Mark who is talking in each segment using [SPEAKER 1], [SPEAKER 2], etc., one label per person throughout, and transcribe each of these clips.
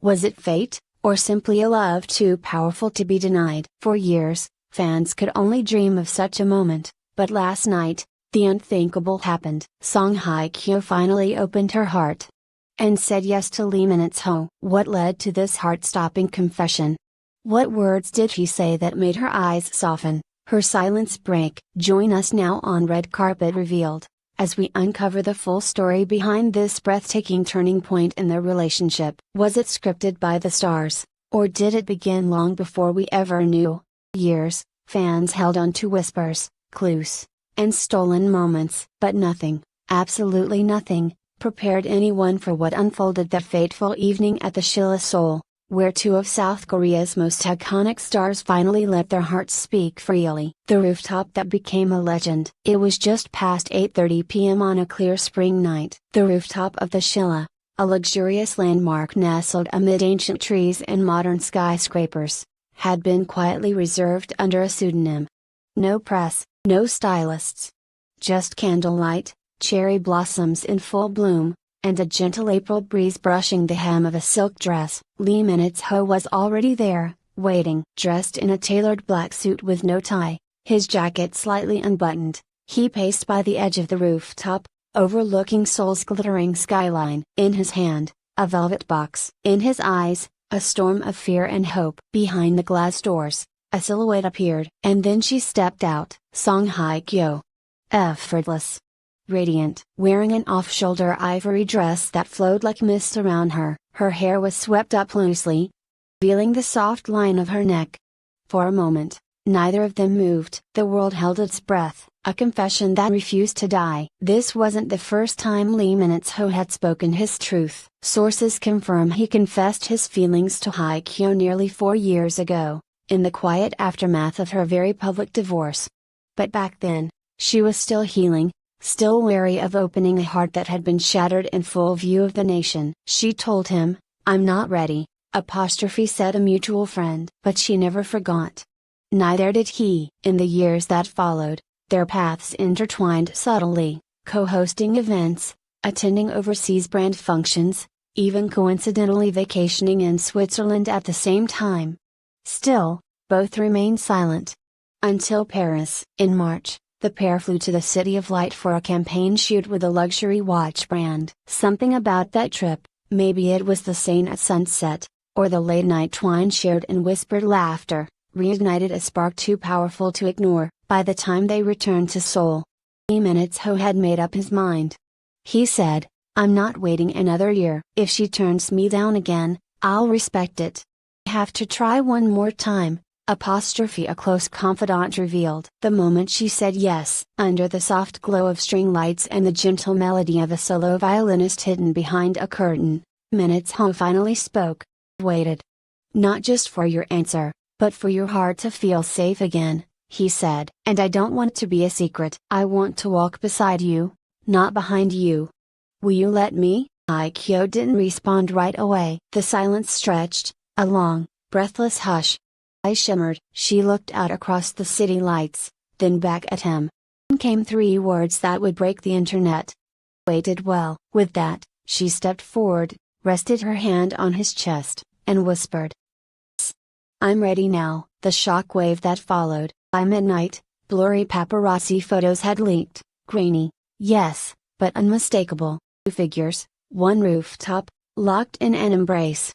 [SPEAKER 1] Was it fate, or simply a love too powerful to be denied? For years, fans could only dream of such a moment, but last night, the unthinkable happened. Hye Kyo finally opened her heart and said yes to Lee Min-ho. What led to this heart-stopping confession? What words did he say that made her eyes soften, her silence break? Join us now on Red Carpet Revealed, as we uncover the full story behind this breathtaking turning point in their relationship. Was it scripted by the stars, or did it begin long before we ever knew? Years, fans held on to whispers, clues, and stolen moments, but nothing, absolutely nothing, prepared anyone for what unfolded that fateful evening at the Shilla Seoul, where two of South Korea's most iconic stars finally let their hearts speak freely. The rooftop that became a legend. It was just past 8:30 p.m. on a clear spring night. The rooftop of the Shilla, a luxurious landmark nestled amid ancient trees and modern skyscrapers, had been quietly reserved under a pseudonym. No press, no stylists. Just candlelight, cherry blossoms in full bloom, and a gentle April breeze brushing the hem of a silk dress. Lee Min-ho was already there, waiting. Dressed in a tailored black suit with no tie, his jacket slightly unbuttoned, he paced by the edge of the rooftop, overlooking Seoul's glittering skyline. In his hand, a velvet box. In his eyes, a storm of fear and hope. Behind the glass doors, a silhouette appeared. And then she stepped out. Hye Kyo. Effortless. Radiant. Wearing an off-shoulder ivory dress that flowed like mist around her, her hair was swept up loosely, revealing the soft line of her neck. For a moment, neither of them moved. The world held its breath, a confession that refused to die. This wasn't the first time Lee Min-ho had spoken his truth. Sources confirm he confessed his feelings to Hye Kyo nearly 4 years ago, in the quiet aftermath of her very public divorce. But back then, she was still healing, still wary of opening a heart that had been shattered in full view of the nation. She told him, "I'm not ready," Apostrophe said, a mutual friend. But she never forgot. Neither did he. In the years that followed, their paths intertwined subtly, co-hosting events, attending overseas brand functions, even coincidentally vacationing in Switzerland at the same time. Still, both remained silent. Until Paris. In March, the pair flew to the City of Light for a campaign shoot with a luxury watch brand. Something about that trip, maybe it was the Seine at sunset, or the late-night wine shared and whispered laughter, reignited a spark too powerful to ignore. By the time they returned to Seoul, Lee Min-ho had made up his mind. He said, "I'm not waiting another year. If she turns me down again, I'll respect it. Have to try one more time," Apostrophe, a close confidant, revealed. The moment she said yes, under the soft glow of string lights and the gentle melody of a solo violinist hidden behind a curtain, Min-ho finally spoke. "Waited. Not just for your answer, but for your heart to feel safe again," he said. "And I don't want it to be a secret. I want to walk beside you, not behind you. Will you let me?" Hye Kyo didn't respond right away. The silence stretched, a long, breathless hush. Eyes shimmered. She looked out across the city lights, then back at him. Came 3 words that would break the internet. "Waited well." With that, she stepped forward, rested her hand on his chest, and whispered, "I'm ready now." The shockwave that followed. By midnight, blurry paparazzi photos had leaked, grainy, yes, but unmistakable. 2 figures, 1 rooftop, locked in an embrace.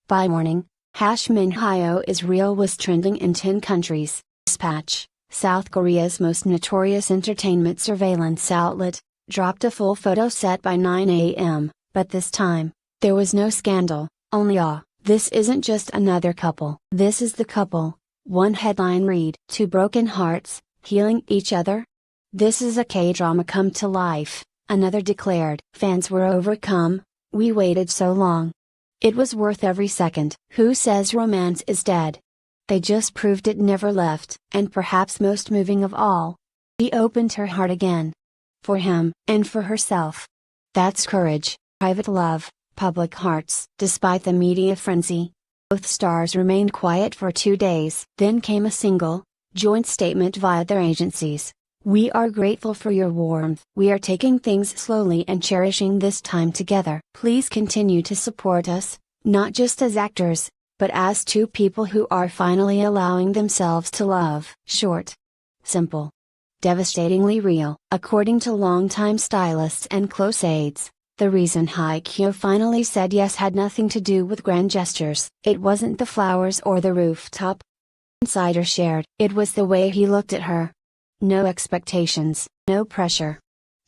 [SPEAKER 1] By morning, #Minhyo is real was trending in 10 countries. Dispatch, South Korea's most notorious entertainment surveillance outlet, dropped a full photo set by 9 a.m., but this time, there was no scandal, only awe. "This isn't just another couple. This is the couple," one headline read. "Two broken hearts, healing each other? This is a K-drama come to life," another declared. Fans were overcome. "We waited so long. It was worth every second." Who says romance is dead? They just proved it never left. And perhaps most moving of all, she opened her heart again. For him, and for herself. That's courage. Private love, public hearts. Despite the media frenzy, both stars remained quiet for 2 days. Then came a single, joint statement via their agencies. "We are grateful for your warmth. We are taking things slowly and cherishing this time together. Please continue to support us, Not just as actors, but as two people who are finally allowing themselves to love. Short. Simple. Devastatingly real. According to longtime stylists and close aides, the reason Hye Kyo finally said yes had nothing to do with grand gestures. It wasn't the flowers or the rooftop. Insider shared. It was the way he looked at her. No expectations, no pressure.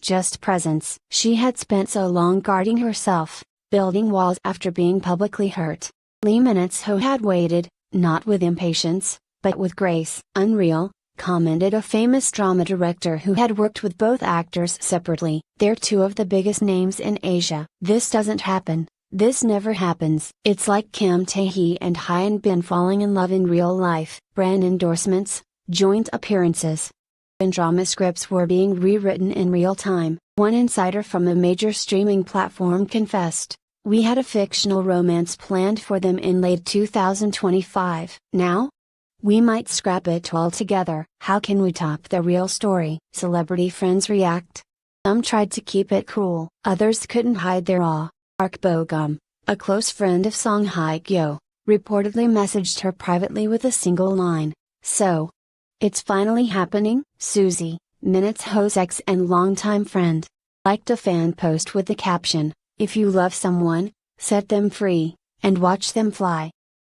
[SPEAKER 1] Just presence. She had spent so long guarding herself, building walls after being publicly hurt. Lee Min-ho had waited, not with impatience, but with grace. Unreal, commented a famous drama director who had worked with both actors separately. They're two of the biggest names in Asia. This doesn't happen. This never happens. It's like Kim Tae-hee and Hyun Bin falling in love in real life. Brand endorsements, joint appearances, and drama scripts were being rewritten in real time. One insider from a major streaming platform confessed, "We had a fictional romance planned for them in late 2025. Now? We might scrap it altogether." How can we top the real story? Celebrity friends react. Some tried to keep it cool. Others couldn't hide their awe. Park Bo-gum, a close friend of Song Hye Kyo, reportedly messaged her privately with a single line, "So, it's finally happening?" Suzy, Min-ho's ex and longtime friend, liked a fan post with the caption, "If you love someone, set them free, and watch them fly."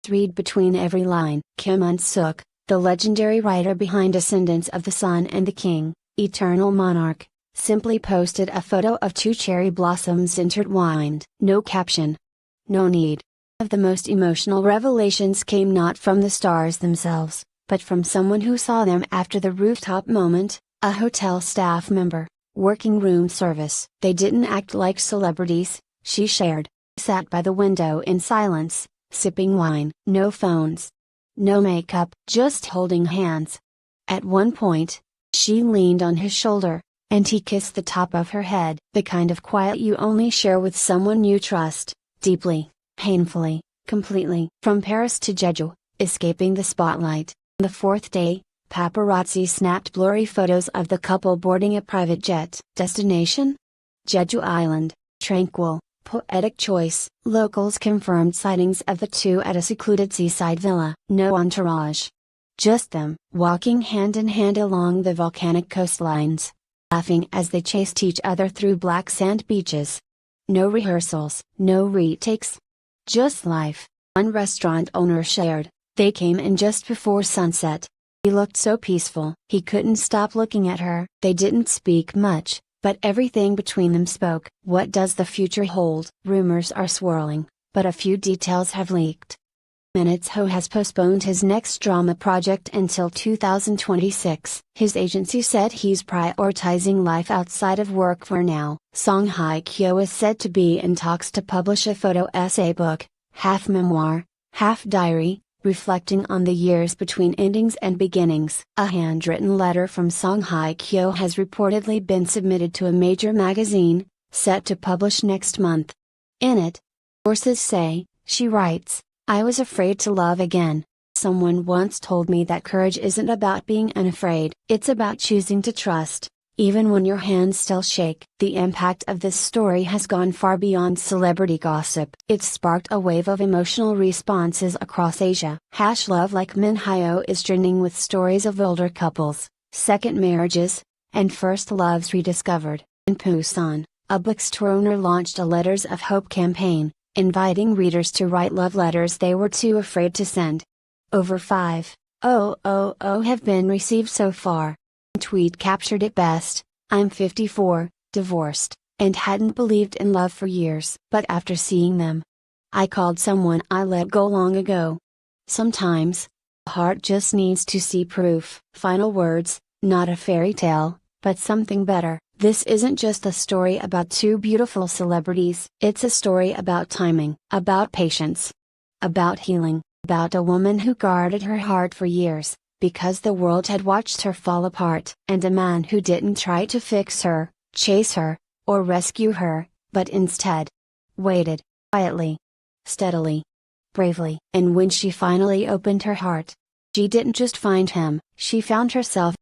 [SPEAKER 1] Read between every line. Kim Un-suk, the legendary writer behind Descendants of the Sun and the King, Eternal Monarch, simply posted a photo of two cherry blossoms intertwined. No caption. No need. One of the most emotional revelations came not from the stars themselves, but from someone who saw them after the rooftop moment, a hotel staff member, working room service. "They didn't act like celebrities," she shared. "Sat by the window in silence, sipping wine. No phones. No makeup. Just holding hands. At one point, she leaned on his shoulder, and he kissed the top of her head. The kind of quiet you only share with someone you trust, deeply, painfully, completely." From Paris to Jeju, escaping the spotlight. The fourth day, paparazzi snapped blurry photos of the couple boarding a private jet. Destination? Jeju Island. Tranquil, poetic choice. Locals confirmed sightings of the two at a secluded seaside villa. No entourage. Just them, walking hand in hand along the volcanic coastlines, laughing as they chased each other through black sand beaches. No rehearsals, no retakes. Just life. One restaurant owner shared, "They came in just before sunset. He looked so peaceful." He couldn't stop looking at her. They didn't speak much, but everything between them spoke. What does the future hold? Rumors are swirling, but a few details have leaked. Min-ho has postponed his next drama project until 2026. His agency said he's prioritizing life outside of work for now. Song Hye Kyo is said to be in talks to publish a photo essay book, half memoir, half diary, reflecting on the years between endings and beginnings. A handwritten letter from Song Hye Kyo has reportedly been submitted to a major magazine, set to publish next month. In it, sources say, she writes, "I was afraid to love again. Someone once told me that courage isn't about being unafraid. It's about choosing to trust, even when your hands still shake." The impact of this story has gone far beyond celebrity gossip. It's sparked a wave of emotional responses across Asia. #Love Like Min-ho is trending with stories of older couples, second marriages, and first loves rediscovered. In Busan, a bookstore owner launched a Letters of Hope campaign, inviting readers to write love letters they were too afraid to send. Over 5,000 have been received so far. A tweet captured it best, "I'm 54, divorced, and hadn't believed in love for years. But after seeing them, I called someone I let go long ago." Sometimes, the heart just needs to see proof. Final words, not a fairy tale, but something better. This isn't just a story about two beautiful celebrities. It's a story about timing, about patience, about healing, about a woman who guarded her heart for years, because the world had watched her fall apart. And a man who didn't try to fix her, chase her, or rescue her, but instead waited, quietly, steadily, bravely. And when she finally opened her heart, she didn't just find him, she found herself.